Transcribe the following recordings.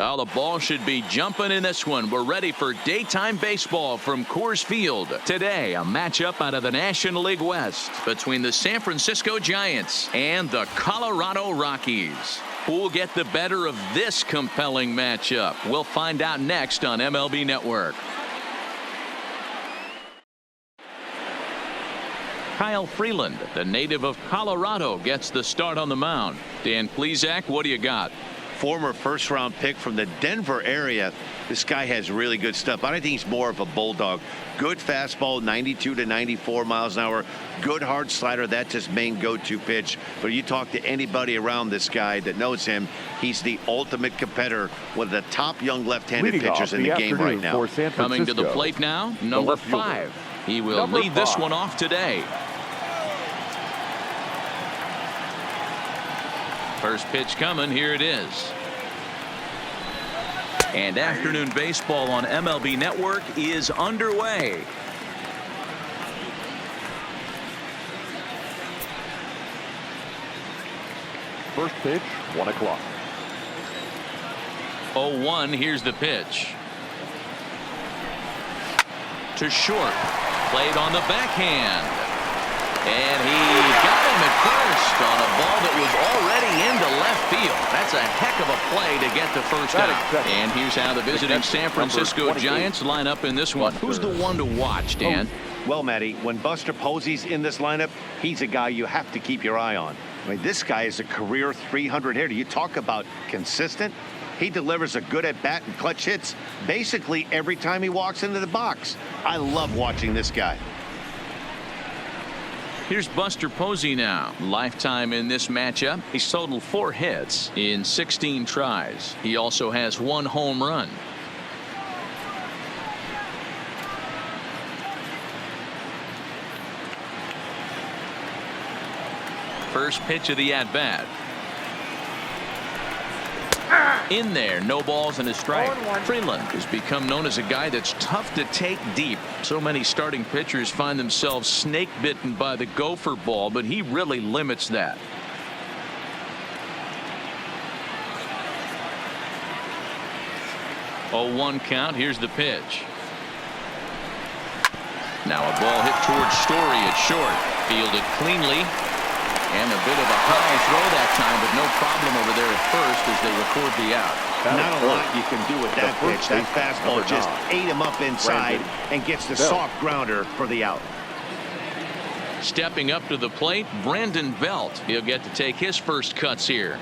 Well, the ball should be jumping in this one. We're ready for daytime baseball from Coors Field. Today, a matchup out of the National League West between the San Francisco Giants and the Colorado Rockies. Who'll get the better of this compelling matchup? We'll find out next on MLB Network. Kyle Freeland, the native of Colorado, gets the start on the mound. Dan Plesac, what do you got? Former first-round pick from the Denver area. This guy has really good stuff. I think he's more of a bulldog. Good fastball, 92 to 94 miles an hour. Good hard slider. That's his main go-to pitch. But you talk to anybody around this guy that knows him, he's the ultimate competitor. One of the top young left-handed pitchers in the game right now. Coming to the plate now, number 5. He will lead this one off today. First pitch coming. Here it is. And afternoon baseball on MLB Network is underway. First pitch, 1 o'clock. 0-1. Here's the pitch. To short. Played on the backhand. And he got him at first on a ball that was already into left field. That's a heck of a play to get the first out. And here's how the visiting San Francisco Giants line up in this one. Who's the one to watch, Dan? Well, Matty, when Buster Posey's in this lineup, he's a guy you have to keep your eye on. I mean, this guy is a career 300 hitter. You talk about consistent. He delivers a good at-bat and clutch hits basically every time he walks into the box. I love watching this guy. Here's Buster Posey now. Lifetime in this matchup. He's totaled 4 hits in 16 tries. He also has 1 home run. First pitch of the at-bat. In there, no balls and a strike. Freeland has become known as a guy that's tough to take deep. So many starting pitchers find themselves snake bitten by the gopher ball, but he really limits that. Oh, 1 count. Here's the pitch. Now a ball hit towards Story at short. Fielded cleanly. And a bit of a high throw that time, but no problem over there at first as they record the out. Not a lot you can do with that pitch. That fastball just ate him up inside and gets the soft grounder for the out. Stepping up to the plate, Brandon Belt. He'll get to take his first cuts here.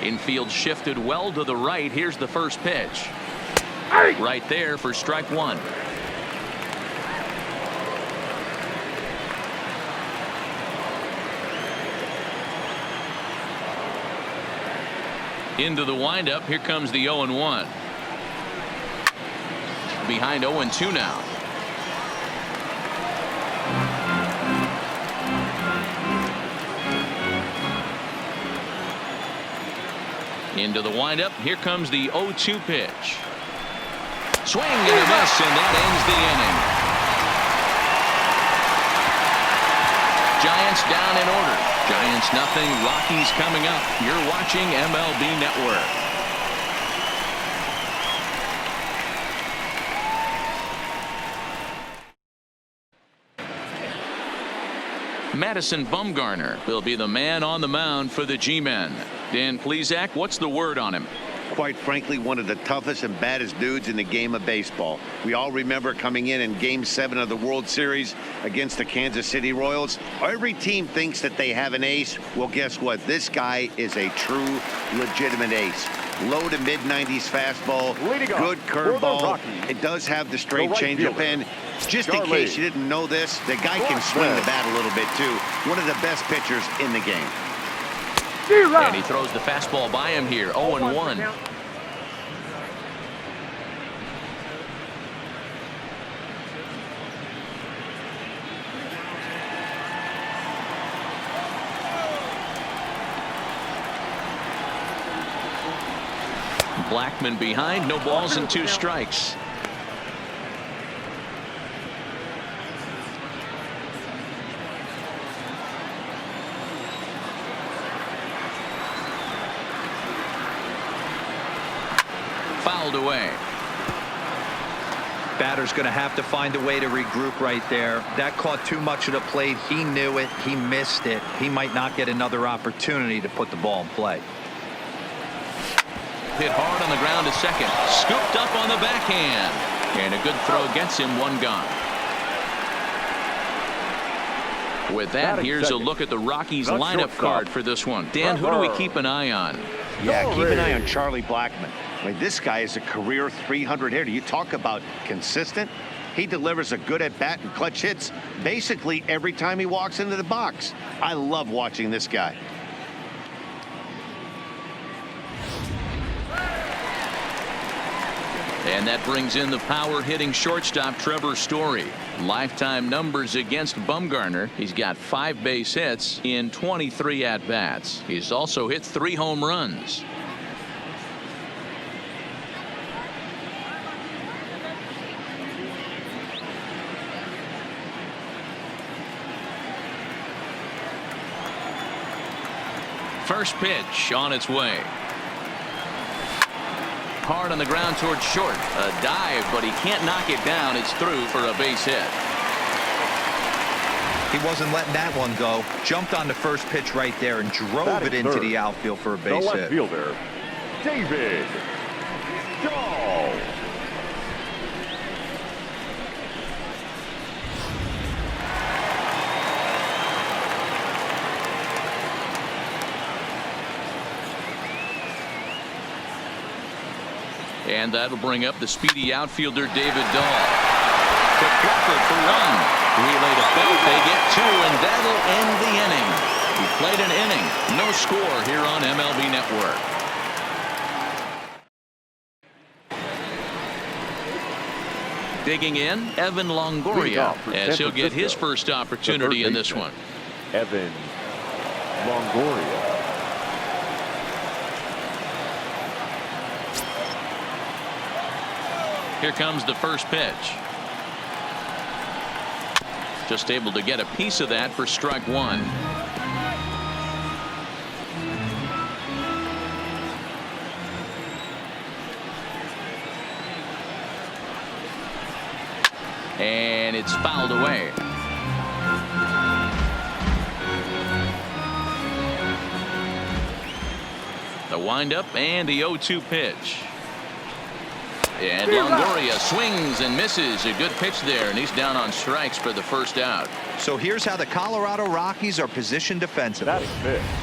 Infield shifted well to the right. Here's the first pitch. Right there for strike 1. Into the windup. Here comes the 0-1. Behind 0-2 now. Into the windup. Here comes the 0-2 pitch. Swing and a miss, and that ends the inning. Giants down in order. Giants nothing. Rockies coming up. You're watching MLB Network. Madison Bumgarner will be the man on the mound for the G-men. Dan Plesac, what's the word on him? Quite frankly, one of the toughest and baddest dudes in the game of baseball. We all remember coming in Game 7 of the World Series against the Kansas City Royals. Every team thinks that they have an ace. Well, guess what? This guy is a true, legitimate ace. Low to mid-90s fastball, good curveball. It does have the straight changeup in. Just in case you didn't know this, the guy can swing the bat a little bit, too. One of the best pitchers in the game. And he throws the fastball by him here. 0-1. Blackman behind. No balls and 2 strikes. fouled away. Batter's going to have to find a way to regroup right there. That caught too much of the plate. He knew it. He missed it. He might not get another opportunity to put the ball in play. Hit hard on the ground to second. Scooped up on the backhand. And a good throw gets him one gone. With that, here's a look at the Rockies lineup card for this one. Dan, who do we keep an eye on? Yeah, keep an eye on Charlie Blackmon. I mean, this guy is a career 300 hitter. You talk about consistent. He delivers a good at-bat and clutch hits basically every time he walks into the box. I love watching this guy. And that brings in the power-hitting shortstop Trevor Story. Lifetime numbers against Bumgarner. He's got 5 base hits in 23 at-bats. He's also hit 3 home runs. First pitch on its way. Hard on the ground towards short. A dive, but he can't knock it down. It's through for a base hit. He wasn't letting that one go. Jumped on the first pitch right there and drove it into the outfield for a base hit. The left fielder, David Dahl. And that'll bring up the speedy outfielder David Dahl. To Crawford for 1. Relay to Belt. They get 2, and that'll end the inning. He played an inning. No score here on MLB Network. Digging in, Evan Longoria, as he'll get his first opportunity in this one. Evan Longoria. Here comes the first pitch. Just able to get a piece of that for strike 1. And it's fouled away. The windup and the 0-2 pitch. And Longoria swings and misses. A good pitch there, and he's down on strikes for the first out. So here's how the Colorado Rockies are positioned defensively.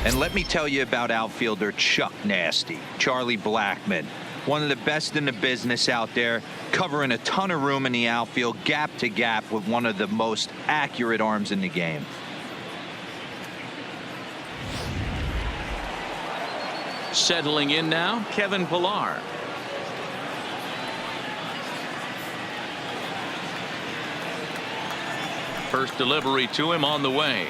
And let me tell you about outfielder Chuck Nasty, Charlie Blackmon. One of the best in the business out there, covering a ton of room in the outfield, gap to gap, with one of the most accurate arms in the game. Settling in now, Kevin Pillar. First delivery to him on the way.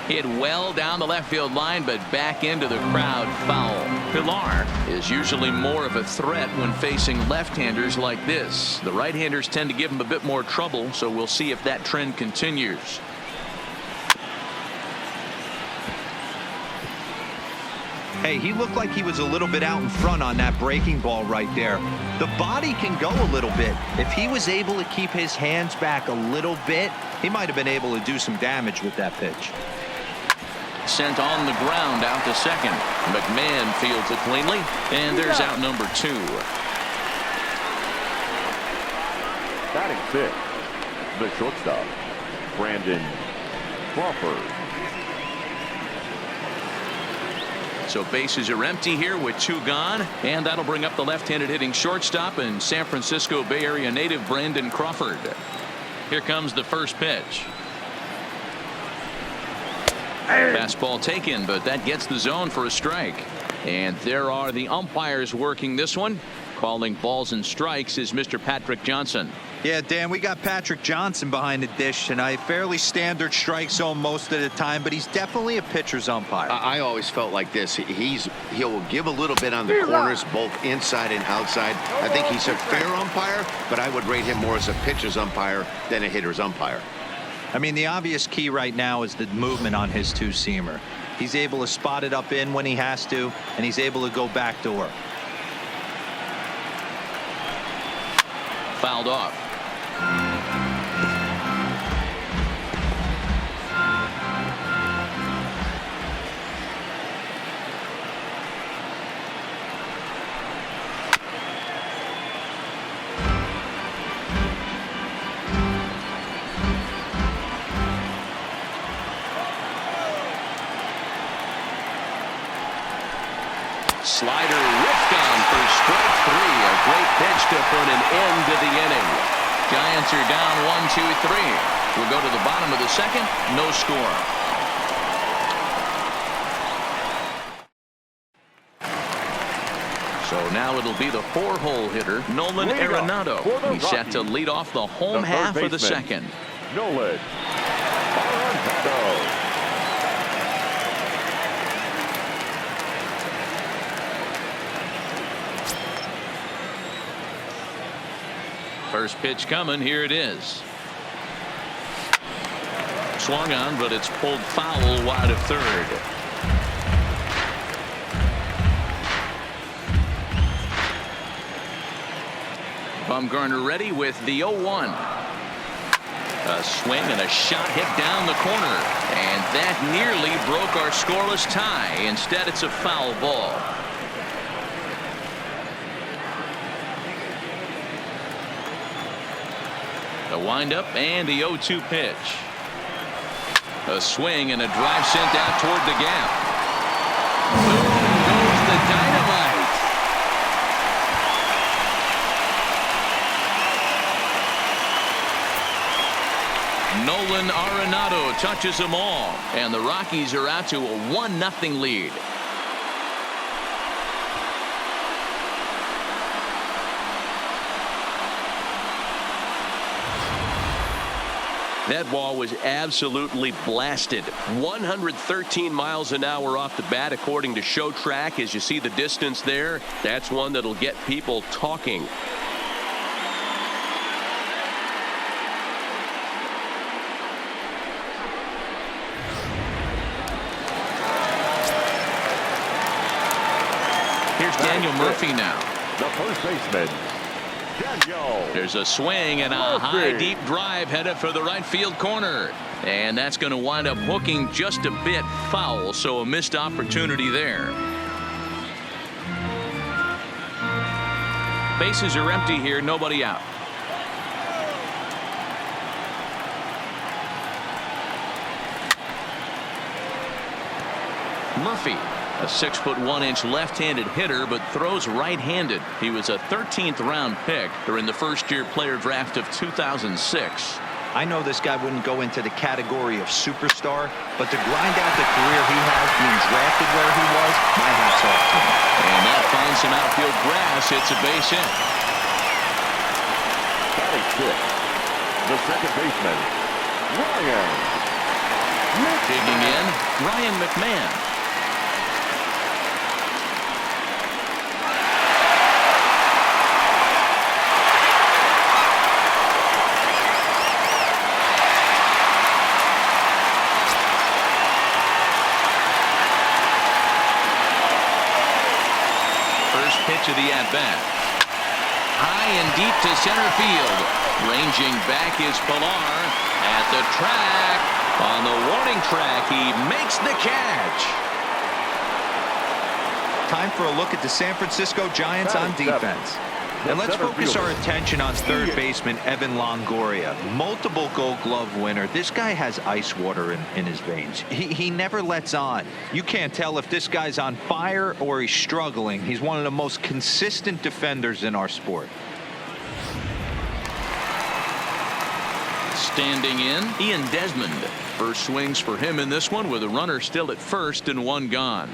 Hit well down the left field line, but back into the crowd, foul. Pillar is usually more of a threat when facing left-handers like this. The right-handers tend to give him a bit more trouble, so we'll see if that trend continues. Hey, he looked like he was a little bit out in front on that breaking ball right there. The body can go a little bit. If he was able to keep his hands back a little bit, he might have been able to do some damage with that pitch. Sent on the ground out to second. McMahon fields it cleanly, and there's out number 2. Batting 6, the shortstop, Brandon Crawford. So bases are empty here with 2 gone, and that'll bring up the left-handed hitting shortstop and San Francisco Bay Area native Brandon Crawford. Here comes the first pitch. Fastball taken, but that gets the zone for a strike. And there are the umpires working this one. Calling balls and strikes is Mr. Patrick Johnson. Yeah, Dan, we got Patrick Johnson behind the dish tonight. Fairly standard strike zone most of the time, but he's definitely a pitcher's umpire. I always felt like this. He'll give a little bit on the corners, both inside and outside. I think he's a fair umpire, but I would rate him more as a pitcher's umpire than a hitter's umpire. I mean, the obvious key right now is the movement on his 2-seamer. He's able to spot it up in when he has to, and he's able to go back to work. Fouled off. Slider ripped on for strike 3. A great pitch to put an end to the inning. Giants are down 1-2-3. We'll go to the bottom of the second. No score. So now it'll be the 4-hole hitter, Nolan Arenado. He's set to lead off the home half of the second. Nolan Arenado. First pitch coming. Here it is. Swung on, but it's pulled foul wide of third. Bumgarner ready with the 0-1. A swing and a shot hit down the corner, and that nearly broke our scoreless tie. Instead, it's a foul ball. The windup and the 0-2 pitch. A swing and a drive sent out toward the gap. Boom goes the dynamite. Nolan Arenado touches them all, and the Rockies are out to a 1-0 lead. That ball was absolutely blasted. 113 miles an hour off the bat, according to Show Track. As you see the distance there, that's one that'll get people talking. Here's Daniel Murphy now. The first baseman, Daniel. There's a swing and a high deep drive headed for the right field corner, and that's going to wind up hooking just a bit foul, so a missed opportunity there. Bases are empty here, nobody out. Murphy, a 6'1" left-handed hitter, but throws right-handed. He was a 13th round pick during the first-year player draft of 2006. I know this guy wouldn't go into the category of superstar, but to grind out the career he has being drafted where he was, my hat's off to him. And that finds some outfield grass. It's a base hit. Batting six, the second baseman, Ryan. Digging in, Ryan McMahon. Pitch of the at-bat. High and deep to center field. Ranging back is Pilar at the track. On the warning track, he makes the catch. Time for a look at the San Francisco Giants on defense. And let's focus our attention on third baseman Evan Longoria. Multiple Gold Glove winner. This guy has ice water in his veins. He never lets on. You can't tell if this guy's on fire or he's struggling. He's one of the most consistent defenders in our sport. Standing in, Ian Desmond. First swings for him in this one with a runner still at first and one gone.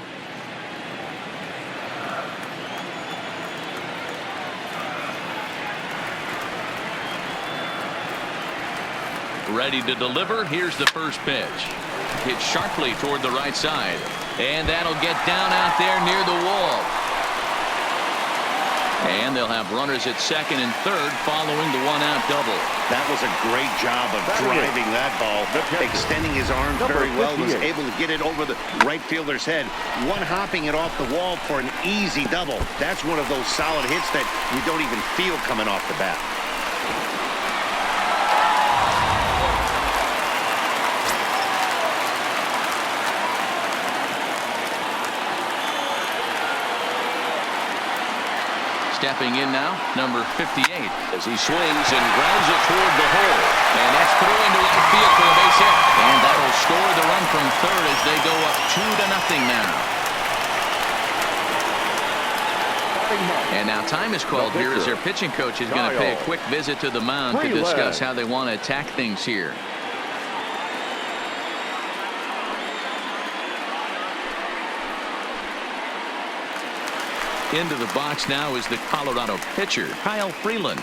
Ready to deliver. Here's the first pitch. Hit sharply toward the right side. And that'll get down out there near the wall. And they'll have runners at second and third following the one-out double. That was a great job of driving that ball, extending his arms very well, was able to get it over the right fielder's head, one-hopping it off the wall for an easy double. That's one of those solid hits that you don't even feel coming off the bat. Stepping in now, number 58, as he swings and grounds it toward the hole. And that's throwing to right field for a base hit. And that'll score the run from third as they go up 2-0 now. And now time is called here as their pitching coach is going to pay a quick visit to the mound to discuss how they want to attack things here. Into the box now is the Colorado pitcher, Kyle Freeland.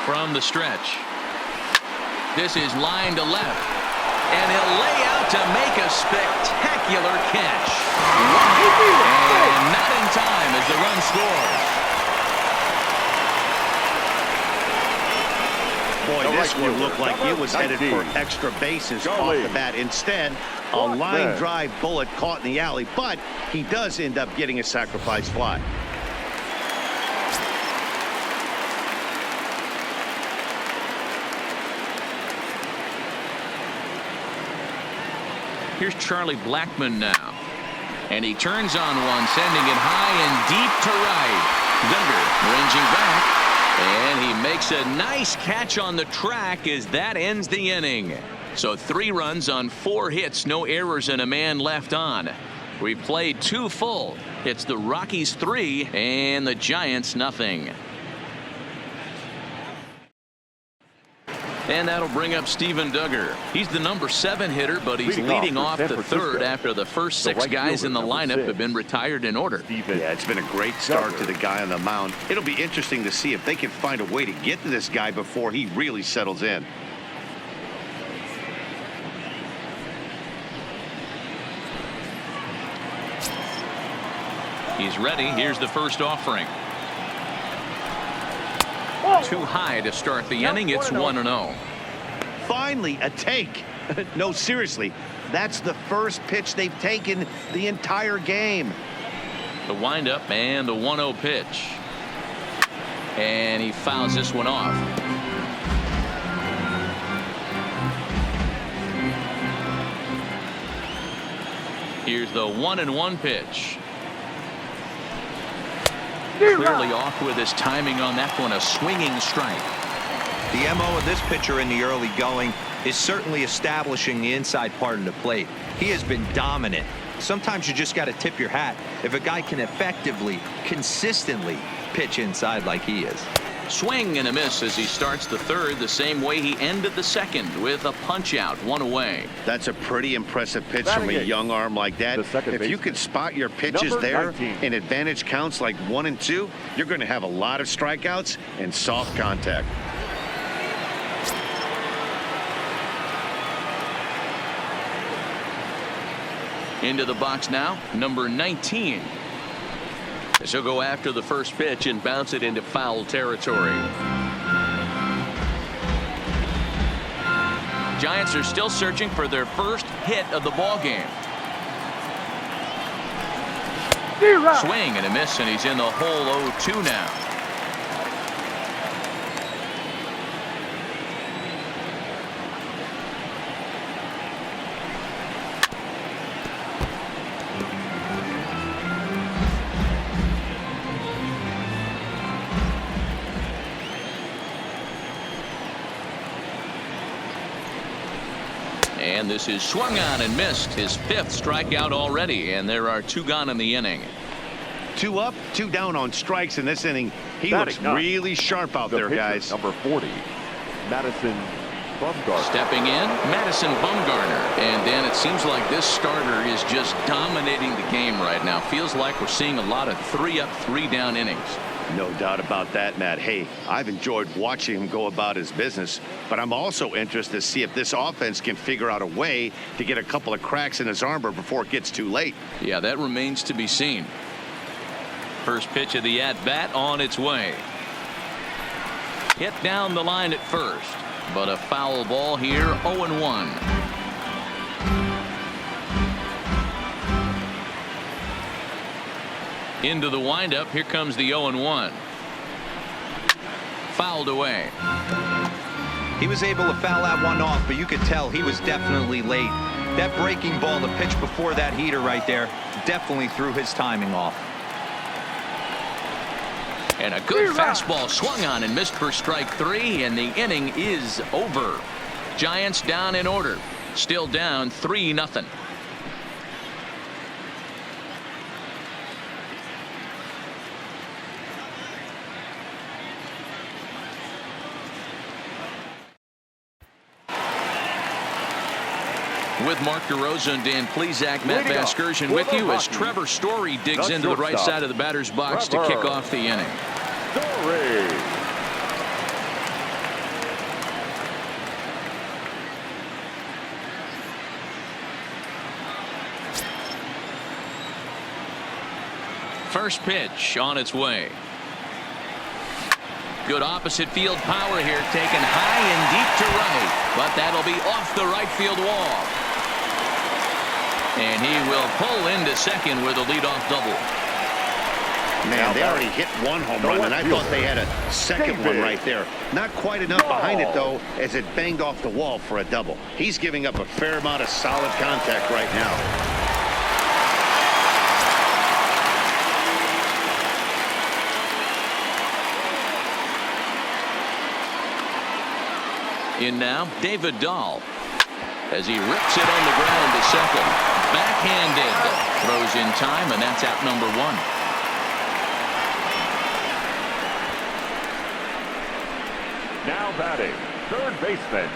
From the stretch. This is line to left. And he'll lay out to make a spectacular catch. And not in time as the run scores. Boy, this one looked like it was headed for extra bases off the bat. Instead, a line drive bullet caught in the alley, but he does end up getting a sacrifice fly. Here's Charlie Blackmon now. And he turns on one, sending it high and deep to right. Duggar ranging back. And he makes a nice catch on the track as that ends the inning. So 3 runs on 4 hits, no errors, and a man left on. We've played 2 full. It's the Rockies 3 and the Giants nothing. And that'll bring up Steven Duggar. He's the number 7 hitter, but he's leading off the third after the first 6 guys in the lineup have been retired in order. Yeah, it's been a great start to the guy on the mound. It'll be interesting to see if they can find a way to get to this guy before he really settles in. He's ready. Here's the first offering. Too high to start the inning. It's 1-0. Finally, a take. No, seriously, that's the first pitch they've taken the entire game. The windup and the 1-0 pitch. And he fouls this one off. Here's the 1-1 pitch. Clearly off with his timing on that one, a swinging strike. The MO of this pitcher in the early going is certainly establishing the inside part of the plate. He has been dominant. Sometimes you just got to tip your hat if a guy can effectively, consistently pitch inside like he is. Swing and a miss as he starts the third the same way he ended the second, with a punch out, 1 away. That's a pretty impressive pitch from a young arm like that. If you could spot your pitches there in advantage counts like 1 and 2, you're going to have a lot of strikeouts and soft contact. Into the box now, number 19. As he'll go after the first pitch and bounce it into foul territory. Giants are still searching for their first hit of the ball game. Swing and a miss, and he's in the hole 0-2 now. And this is swung on and missed, his 5th strikeout already, and there are 2 gone in the inning. 2 up, 2 down on strikes in this inning. He looks really sharp out there, guys. Number 40, Madison Bumgarner. Stepping in, Madison Bumgarner. And Dan, it seems like this starter is just dominating the game right now. Feels like we're seeing a lot of 3 up, 3 down innings. No doubt about that, Matt. Hey, I've enjoyed watching him go about his business, but I'm also interested to see if this offense can figure out a way to get a couple of cracks in his armor before it gets too late. Yeah, that remains to be seen. First pitch of the at-bat on its way. Hit down the line at first, but a foul ball here, 0-1. Into the windup. Here comes the 0-1. Fouled away. He was able to foul that one off, but you could tell he was definitely late. That breaking ball, the pitch before that heater right there, definitely threw his timing off. And a good fastball swung on and missed for strike 3, and the inning is over. Giants down in order. Still down 3-0. With Mark DeRosa and Dan Plesac, Matt Vasgersian with you as Trevor Story digs into the right side of the batter's box to kick off the inning. Story. First pitch on its way. Good opposite field power here, taken high and deep to right, but that'll be off the right field wall. And he will pull into second with a leadoff double. Man, they already hit one home run, and I thought they had a second one right there. Not quite enough behind it, though, as it banged off the wall for a double. He's giving up a fair amount of solid contact right now. In now, David Dahl, as he rips it on the ground to second. Backhanded. Throws in time, and that's out number 1. Now batting, third baseman,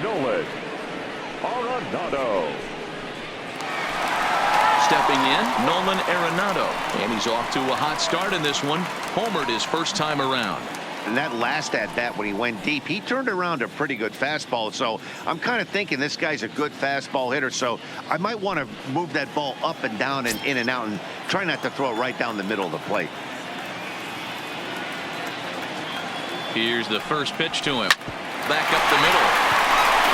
Nolan Arenado. Stepping in, Nolan Arenado. And he's off to a hot start in this one. Homered his first time around. And that last at-bat when he went deep, he turned around a pretty good fastball. So I'm kind of thinking this guy's a good fastball hitter. So I might want to move that ball up and down and in and out and try not to throw it right down the middle of the plate. Here's the first pitch to him. Back up the middle.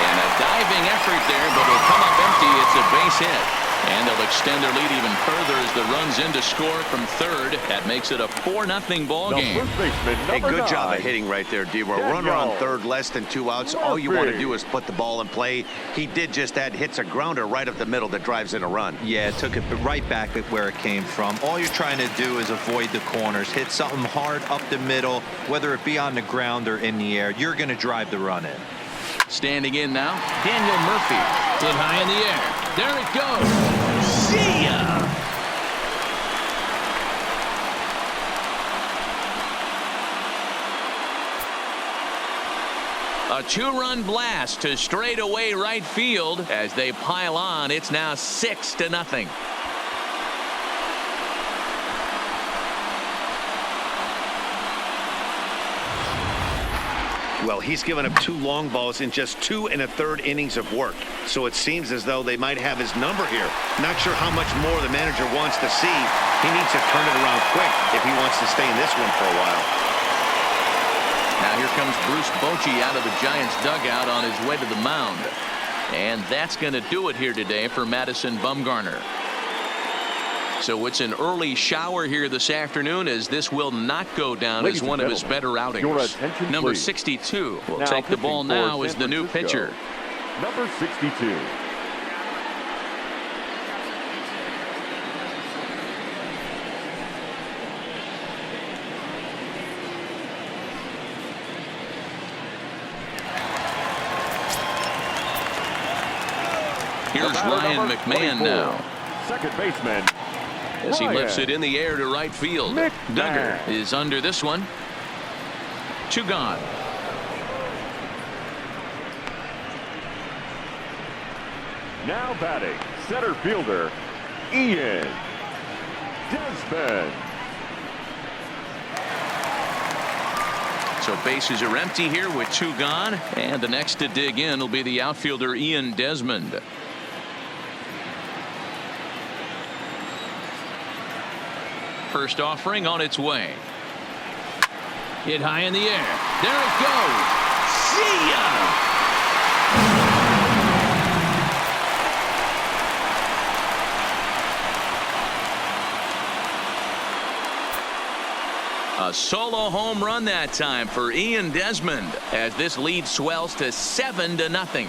And a diving effort there, but it'll come up empty. It's a base hit. And they'll extend their lead even further as the run's in to score from third. That makes it a 4-0 ball game. Hey, good job of hitting right there, D. Runner on third, less than 2 outs. All you want to do is put the ball in play. He did just that. Hits a grounder right up the middle that drives in a run. Yeah, took it right back at where it came from. All you're trying to do is avoid the corners. Hit something hard up the middle, whether it be on the ground or in the air. You're going to drive the run in. Standing in now, Daniel Murphy. Hit high in the air. There it goes. See ya! A 2-run blast to straightaway right field as they pile on. It's now 6-0. Well, he's given up 2 long balls in just 2 1/3 innings of work. So it seems as though they might have his number here. Not sure how much more the manager wants to see. He needs to turn it around quick if he wants to stay in this one for a while. Now here comes Bruce Bochy out of the Giants dugout on his way to the mound. And that's going to do it here today for Madison Bumgarner. So it's an early shower here this afternoon, as this will not go down as one of his better outings. Number 62 will take the ball now as the new pitcher. Number 62. Here's Ryan McMahon now. Second baseman. As he lifts it in the air to right field. Duggar is under this one. 2 gone. Now batting, center fielder, Ian Desmond. So bases are empty here with 2 gone. And the next to dig in will be the outfielder Ian Desmond. First offering on its way. Hit high in the air. There it goes. See ya! A solo home run that time for Ian Desmond as this lead swells to 7-0.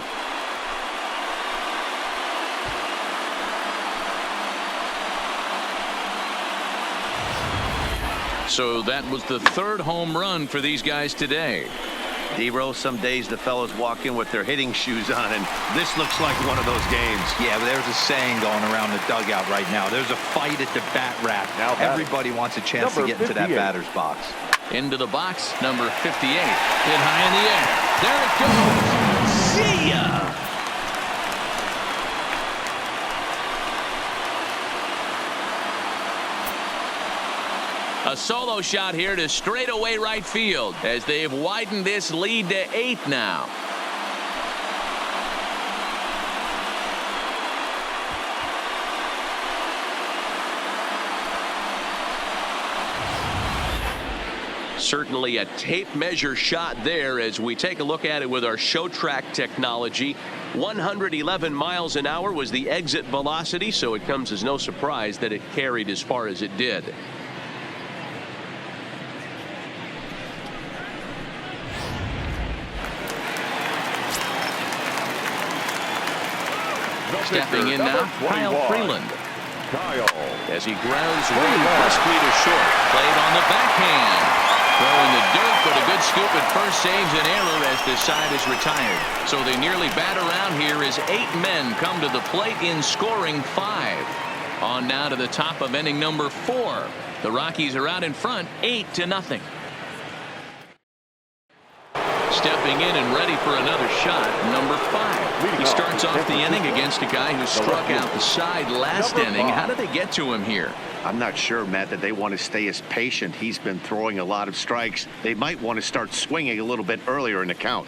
So that was the 3rd home run for these guys today. D-Roll, some days the fellas walk in with their hitting shoes on, and this looks like one of those games. Yeah, but there's a saying going around the dugout right now. There's a fight at the bat rack. Now everybody wants a chance to get into that batter's box. Into the box, number 58. Hit high in the air. There it goes. See ya! A solo shot here to straightaway right field as they've widened this lead to 8 now. Certainly a tape measure shot there as we take a look at it with our show track technology. 111 miles an hour was the exit velocity, so it comes as no surprise that it carried as far as it did. Stepping in now, Kyle Freeland. As he grounds really briskly to short. Played on the backhand. Throwing the dirt, but a good scoop at first saves an error as this side is retired. So they nearly bat around here as 8 men come to the plate in scoring 5. On now to the top of inning number 4. The Rockies are out in front 8-0. Stepping in and ready for another shot, number 5. He starts off the inning against a guy who struck out the side last inning. How did they get to him here? I'm not sure, Matt, that they want to stay as patient. He's been throwing a lot of strikes. They might want to start swinging a little bit earlier in the count.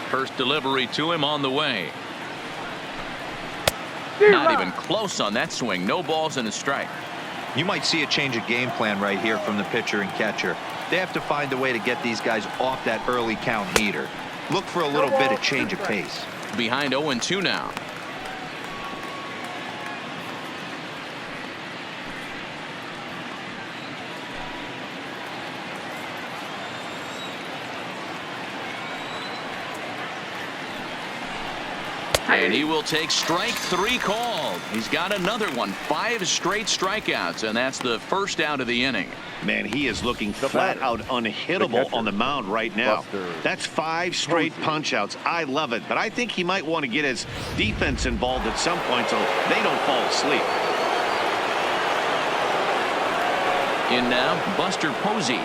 First delivery to him on the way. Not even close on that swing. No balls and a strike. You might see a change of game plan right here from the pitcher and catcher. They have to find a way to get these guys off that early count heater. Look for a little bit of change of pace. Behind 0-2 now. And he will take strike 3 called. He's got another one. 5 straight strikeouts, and that's the first out of the inning. Man, he is looking flat out unhittable on the mound right now. That's 5 straight punch-outs. I love it, but I think he might want to get his defense involved at some point so they don't fall asleep. In now, Buster Posey.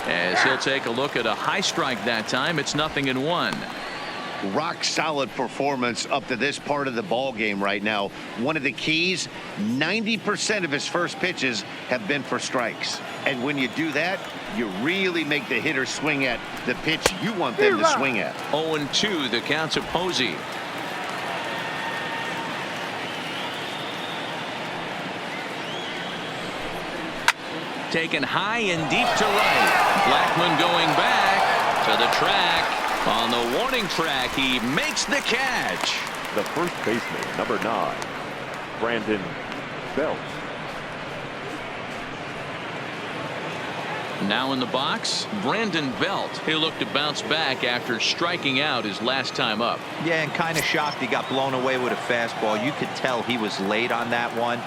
As he'll take a look at a high strike that time. It's 0-1. Rock solid performance up to this part of the ball game right now. One of the keys, 90% of his first pitches have been for strikes. And when you do that, you really make the hitter swing at the pitch you want them to swing at. 0-2 the counts of Posey. Taken high and deep to right. Blackman going back to the track. On the warning track, he makes the catch. The first baseman, number 9, Brandon Belt. Now in the box, Brandon Belt. He'll look to bounce back after striking out his last time up. Yeah, and kind of shocked he got blown away with a fastball. You could tell he was late on that one.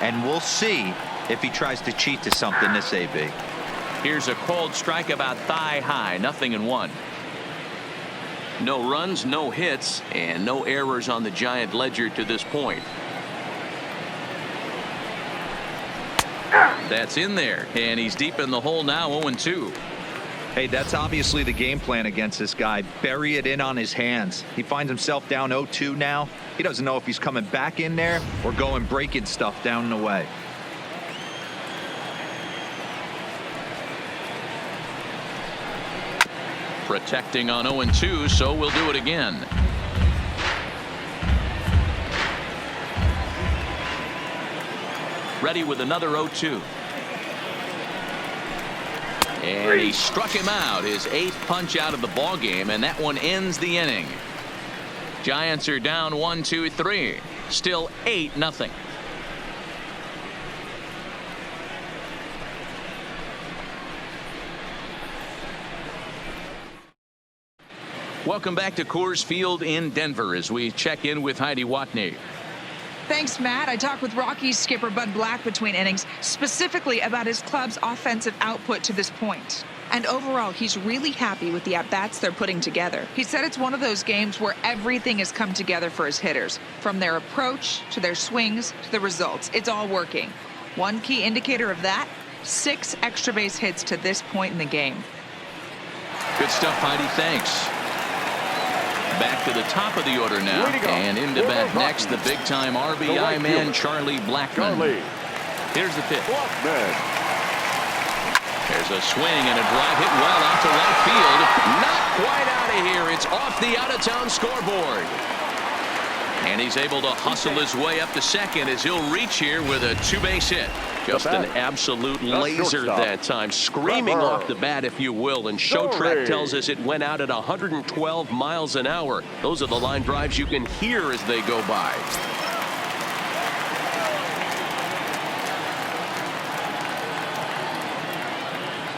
And we'll see if he tries to cheat to something this AB. Here's a cold strike about thigh high. 0-1. No runs, no hits, and no errors on the Giant ledger to this point. That's in there, and he's deep in the hole now. 0-2. Hey, that's obviously the game plan against this guy. Bury it in on his hands. He finds himself down 0-2 now. He doesn't know if he's coming back in there or going breaking stuff down and away. Protecting on 0-2, so we'll do it again. Ready with another 0-2. And he struck him out, his 8th punch out of the ball game, and that one ends the inning. Giants are down 1-2-3. Still 8-0. Welcome back to Coors Field in Denver as we check in with Heidi Watney. Thanks, Matt. I talked with Rockies skipper Bud Black between innings, specifically about his club's offensive output to this point. And overall, he's really happy with the at-bats they're putting together. He said it's one of those games where everything has come together for his hitters, from their approach to their swings to the results. It's all working. One key indicator of that, 6 extra base hits to this point in the game. Good stuff, Heidi. Thanks. Back to the top of the order now, and into bat next, the big-time RBI man, Charlie Blackmon. Here's the pitch. There's a swing and a drive hit well out to right field. Not quite out of here. It's off the out-of-town scoreboard. And he's able to hustle his way up to second as he'll reach here with a 2-base hit. Just an absolute laser that time, screaming off the bat, if you will. And show track tells us it went out at 112 miles an hour. Those are the line drives you can hear as they go by.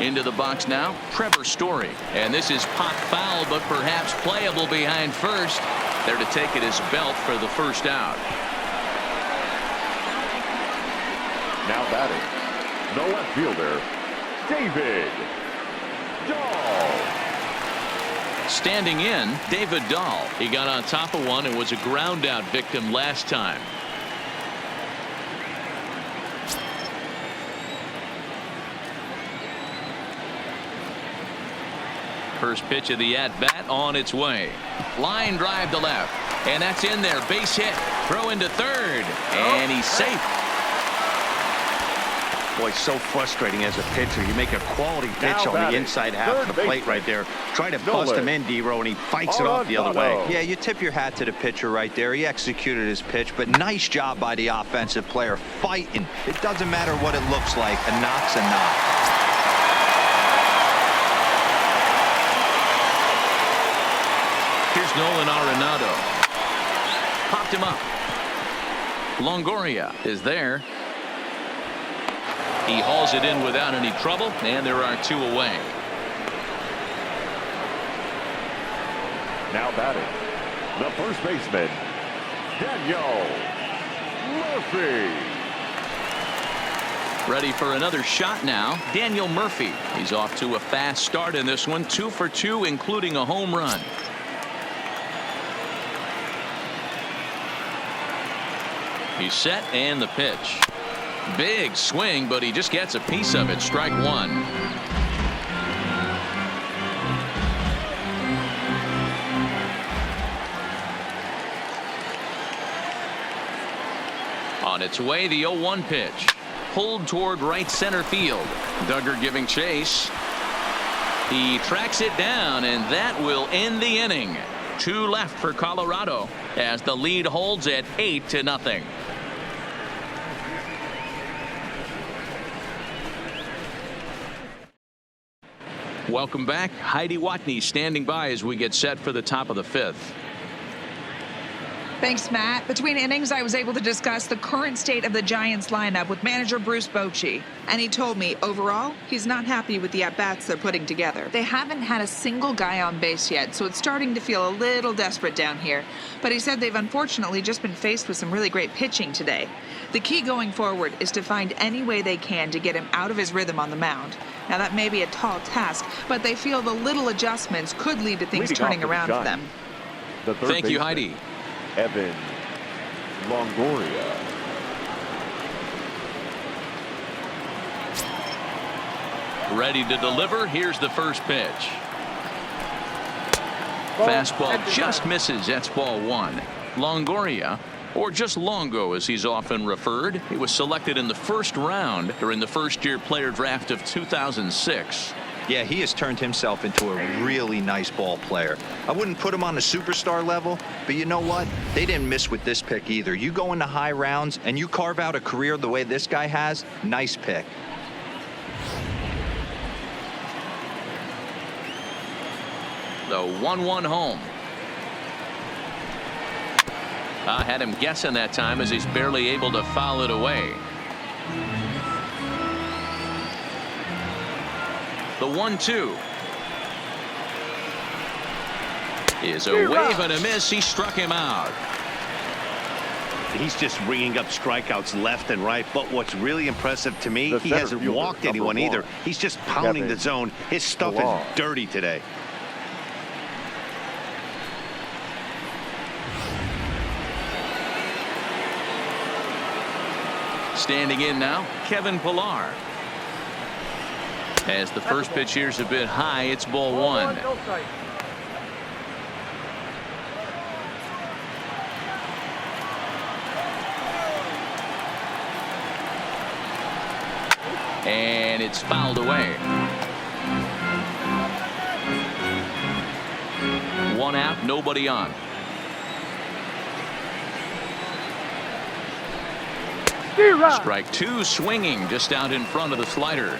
Into the box now, Trevor Story. And this is pop foul, but perhaps playable behind first. There to take it is Belt for the first out. Now batting, the left fielder, David Dahl. Standing in, David Dahl. He got on top of one and was a ground out victim last time. First pitch of the at-bat on its way. Line drive to left. And that's in there. Base hit. Throw into third. And he's safe. Boy, so frustrating as a pitcher. You make a quality pitch on the inside half of the plate right there. Try to bust him in, D-Row, and he fights it off the other way. Yeah, you tip your hat to the pitcher right there. He executed his pitch, but nice job by the offensive player fighting. It doesn't matter what it looks like. A knock's a knock. Here's Nolan Arenado. Popped him up. Longoria is there. He hauls it in without any trouble, and there are 2 away. Now batting, the first baseman, Daniel Murphy. Ready for another shot now, Daniel Murphy. He's off to a fast start in this one, 2 for 2, including a home run. He's set, and the pitch. Big swing, but he just gets a piece of it. Strike 1. On its way, the 0-1 pitch. Pulled toward right center field. Duggar giving chase. He tracks it down, and that will end the inning. 2 left for Colorado as the lead holds at 8-0. Welcome back. Heidi Watney standing by as we get set for the top of the 5th. Thanks, Matt. Between innings, I was able to discuss the current state of the Giants lineup with manager Bruce Bochy. And he told me, overall, he's not happy with the at-bats they're putting together. They haven't had a single guy on base yet, so it's starting to feel a little desperate down here. But he said they've unfortunately just been faced with some really great pitching today. The key going forward is to find any way they can to get him out of his rhythm on the mound. Now, that may be a tall task, but they feel the little adjustments could lead to things turning around for them. Thank you, Heidi. Evan Longoria. Ready to deliver. Here's the first pitch. Fastball just misses. That's ball one. Longoria, or just Longo as he's often referred, he was selected in the first round during the first-year player draft of 2006. Yeah, he has turned himself into a really nice ball player. I wouldn't put him on the superstar level, but you know what? They didn't miss with this pick either. You go into high rounds and you carve out a career the way this guy has, nice pick. The 1-1 home. I had him guessing that time as he's barely able to foul it away. The 1-2 is a wave and a miss. He struck him out. He's just ringing up strikeouts left and right. But what's really impressive to me, he hasn't walked anyone either. He's just pounding the zone. His stuff is dirty today. Standing in now, Kevin Pillar. As the first pitch here's a bit high, it's ball one. And it's fouled away. One out, nobody on. Strike two, swinging just out in front of the slider.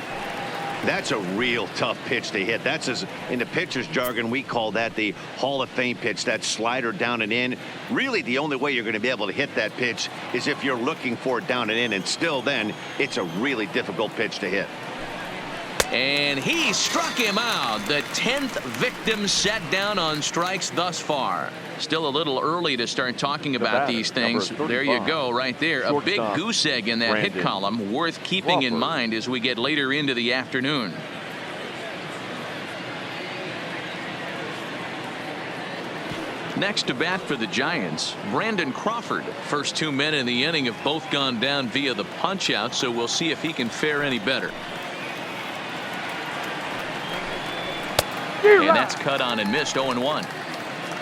That's a real tough pitch to hit. That's, as in the pitcher's jargon, we call that the Hall of Fame pitch. That slider down and in. Really, the only way you're going to be able to hit that pitch is if you're looking for it down and in, and still then it's a really difficult pitch to hit. And he struck him out. The 10th victim set down on strikes thus far. Still a little early to start talking about these things. There you go, right there. A big goose egg in that hit column, worth keeping in mind as we get later into the afternoon. Next to bat for the Giants, Brandon Crawford. First two men in the inning have both gone down via the punch out, so we'll see if he can fare any better. And that's cut on and missed. 0-1.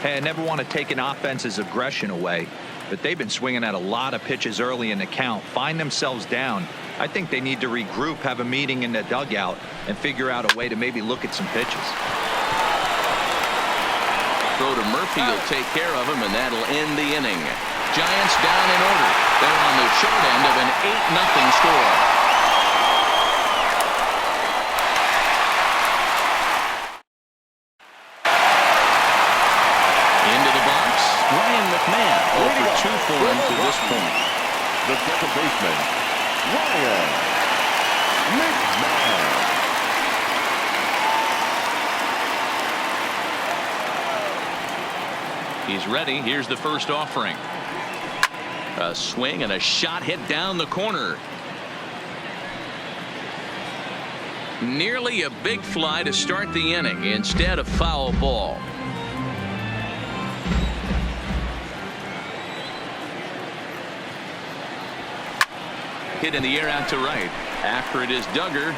Hey, I never want to take an offense's aggression away, but they've been swinging at a lot of pitches early in the count, find themselves down. I think they need to regroup, have a meeting in the dugout, and figure out a way to maybe look at some pitches. Throw to Murphy will take care of him, and that'll end the inning. Giants down in order. They're on the short end of an 8-0 score. Two for him to this point. The second baseman, Ryan McMahon. He's ready. Here's the first offering. A swing and a shot hit down the corner. Nearly a big fly to start the inning. Instead, a foul ball. Hit in the air out to right. After it is Duggar.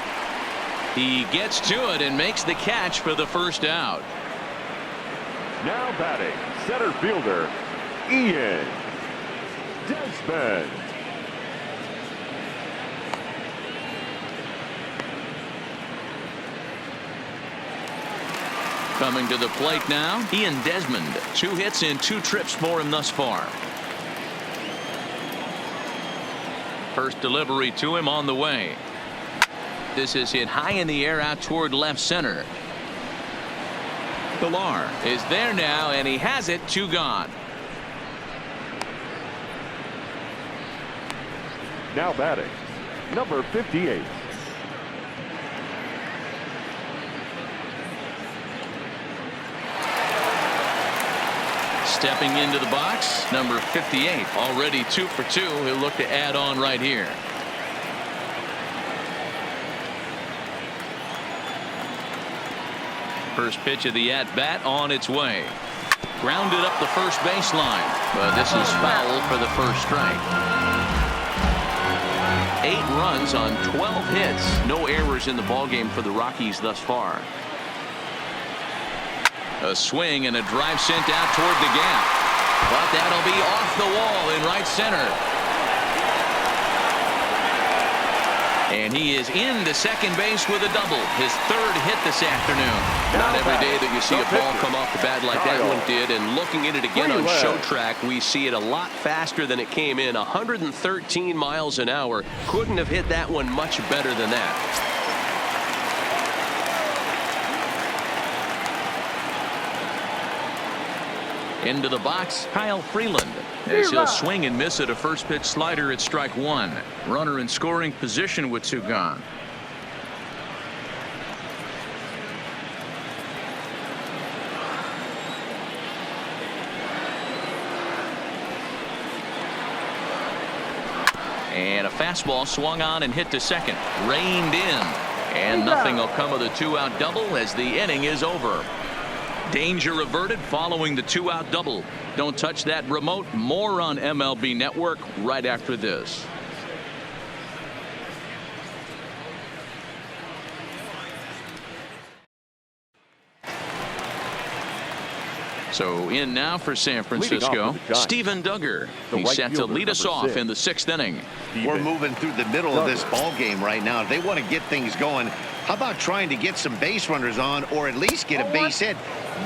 He gets to it and makes the catch for the first out. Now batting, center fielder, Ian Desmond. Coming to the plate now, Ian Desmond. 2 hits and 2 trips for him thus far. First delivery to him on the way. This is hit high in the air out toward left center. Pillar is there now, and he has it. 2 gone. Now batting, number 58. Stepping into the box, number 58, already 2 for 2. He'll look to add on right here. First pitch of the at-bat on its way. Grounded up the first baseline, but this is foul for the first strike. 8 runs on 12 hits. No errors in the ballgame for the Rockies thus far. A swing and a drive sent out toward the gap. But that'll be off the wall in right center. And he is into second base with a double. His 3rd hit this afternoon. Not every day that you see a ball come off the bat like that one did. And looking at it again on show track, we see it a lot faster than it came in. 113 miles an hour. Couldn't have hit that one much better than that. Into the box, Kyle Freeland, as he'll swing and miss at a first pitch slider at strike 1. Runner in scoring position with 2 gone. And a fastball swung on and hit to second. Reined in. And nothing will come of the 2-out double as the inning is over. Danger averted following the 2-out double. Don't touch that remote. More on MLB Network right after this. So in now for San Francisco, Steven Duggar. He's set to lead us off in the 6th inning. We're moving through the middle of this ball game right now. If they want to get things going, how about trying to get some base runners on or at least get a base hit?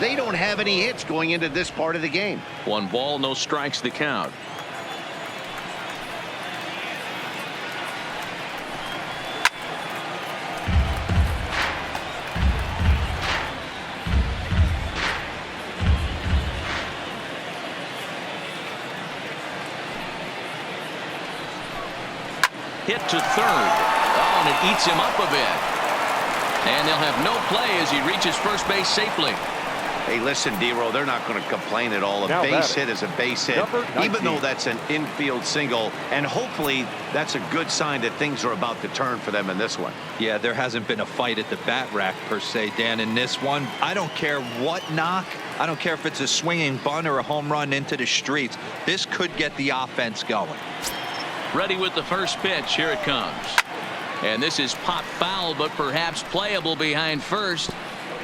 They don't have any hits going into this part of the game. 1 ball, no strikes the count. Hit to 3rd. Oh, and it eats him up a bit. And they'll have no play as he reaches first base safely. Hey, listen, D-Row, they're not going to complain at all. A base hit is a base hit, even though that's an infield single. And hopefully that's a good sign that things are about to turn for them in this one. Yeah, there hasn't been a fight at the bat rack per se, Dan, in this one. I don't care what knock. I don't care if it's a swinging bunt or a home run into the streets. This could get the offense going. Ready with the first pitch. Here it comes. And this is pop foul, but perhaps playable behind first.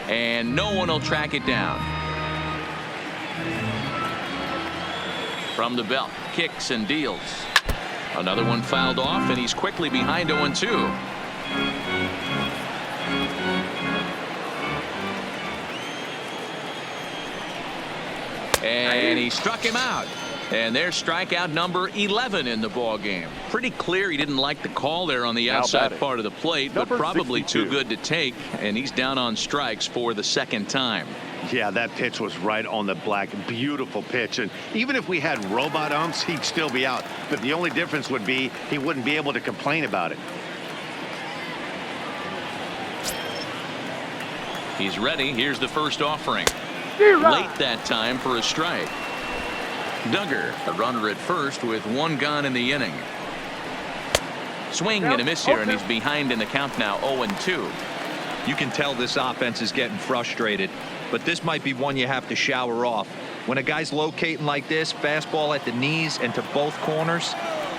And no one will track it down. From the belt, kicks and deals. Another one fouled off, and he's quickly behind 0-2. And he struck him out. And there's strikeout number 11 in the ball game. Pretty clear he didn't like the call there on the outside part of the plate, but probably 62. Too good to take. And he's down on strikes for the 2nd time. Yeah, that pitch was right on the black. Beautiful pitch. And even if we had robot umps, he'd still be out. But the only difference would be he wouldn't be able to complain about it. He's ready. Here's the first offering. Late that time for a strike. Duggar, a runner at first with 1 gone in the inning. Swing and a miss here, and he's behind in the count now, 0-2. You can tell this offense is getting frustrated, but this might be one you have to shower off. When a guy's locating like this, fastball at the knees and to both corners,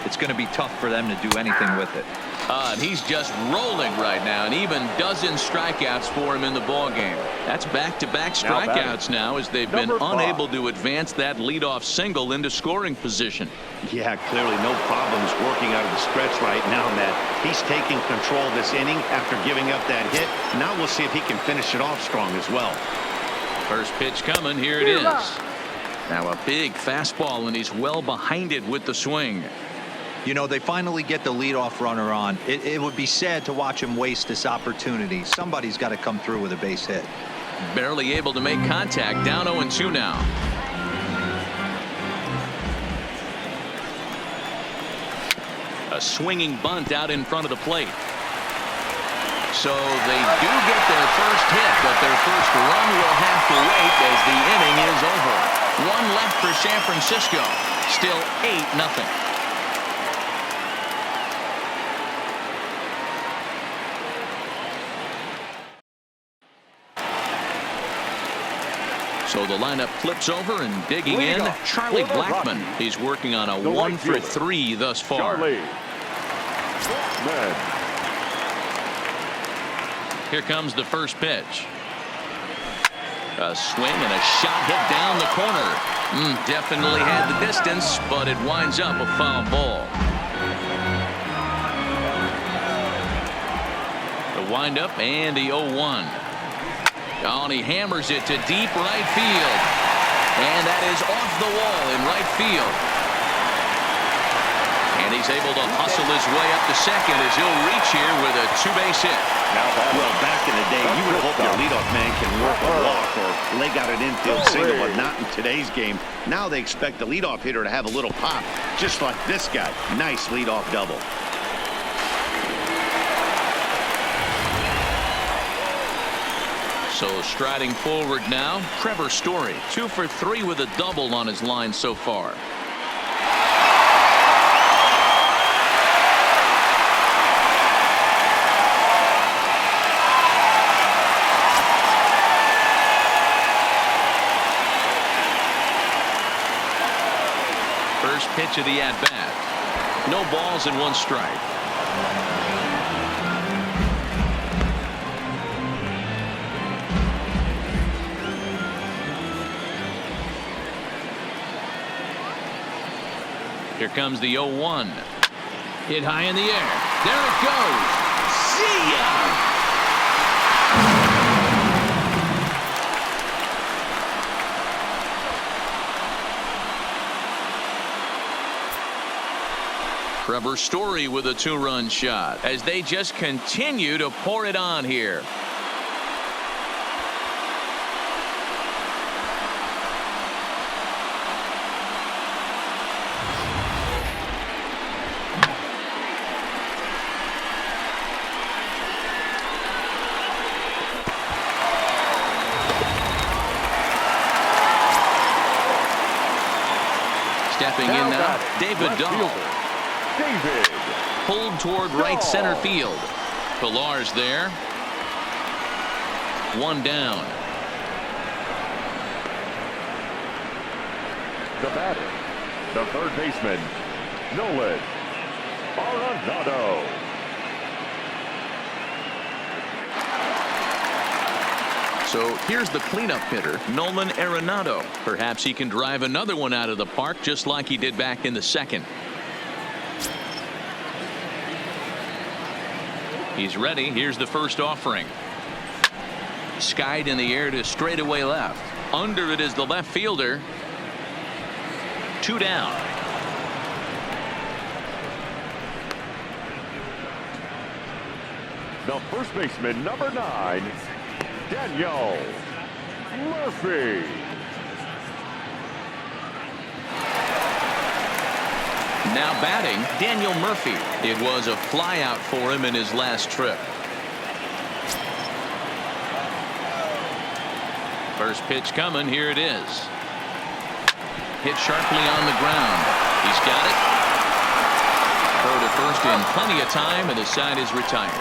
it's going to be tough for them to do anything with it. And he's just rolling right now, and even dozen strikeouts for him in the ball game. That's back-to-back strikeouts now as they've been unable to advance that leadoff single into scoring position. Yeah, clearly no problems working out of the stretch right now, Matt. He's taking control of this inning after giving up that hit. Now we'll see if he can finish it off strong as well. First pitch coming. Here it is. Now a big fastball, and he's well behind it with the swing. You know, they finally get the leadoff runner on. It would be sad to watch him waste this opportunity. Somebody's got to come through with a base hit. Barely able to make contact. Down 0-2 now. A swinging bunt out in front of the plate. So they do get their first hit, but their first run will have to wait as the inning is over. 1 left for San Francisco. Still 8-0. So the lineup flips over, and digging in, Charlie Blackmon. He's working on a 1 for 3 thus far. Blackman. Here comes the first pitch. A swing and a shot hit down the corner. Definitely had the distance, but it winds up a foul ball. The windup and the 0-1. Oh, and he hammers it to deep right field. And that is off the wall in right field. And he's able to hustle his way up to second as he'll reach here with a two-base hit. Well, back in the day, you would hope your leadoff man can work a walk or leg out an infield single, but not in today's game. Now they expect the leadoff hitter to have a little pop, just like this guy. Nice leadoff double. So striding forward now, Trevor Story, 2 for 3 with a double on his line so far. First pitch of the at-bat. No balls and 1 strike. Here comes the 0-1. Hit high in the air. There it goes. See ya! Trevor Story with a 2-run shot as they just continue to pour it on here. Stepping in now, David Dahl. Pulled toward right center field. Pillar's there. 1 down. The batter, the third baseman, Nolan Arenado. So here's the cleanup hitter, Nolan Arenado. Perhaps he can drive another one out of the park just like he did back in the second. He's ready. Here's the first offering. Skied in the air to straightaway left. Under it is the left fielder. 2 down. The first baseman, number 9, Daniel Murphy. Now batting, Daniel Murphy. It was a flyout for him in his last trip. First pitch coming. Here it is. Hit sharply on the ground. He's got it. Throw to first in plenty of time, and the side is retired.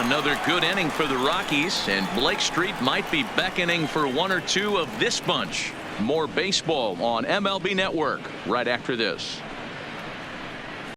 Another good inning for the Rockies, and Blake Street might be beckoning for 1 or 2 of this bunch. More baseball on MLB Network right after this.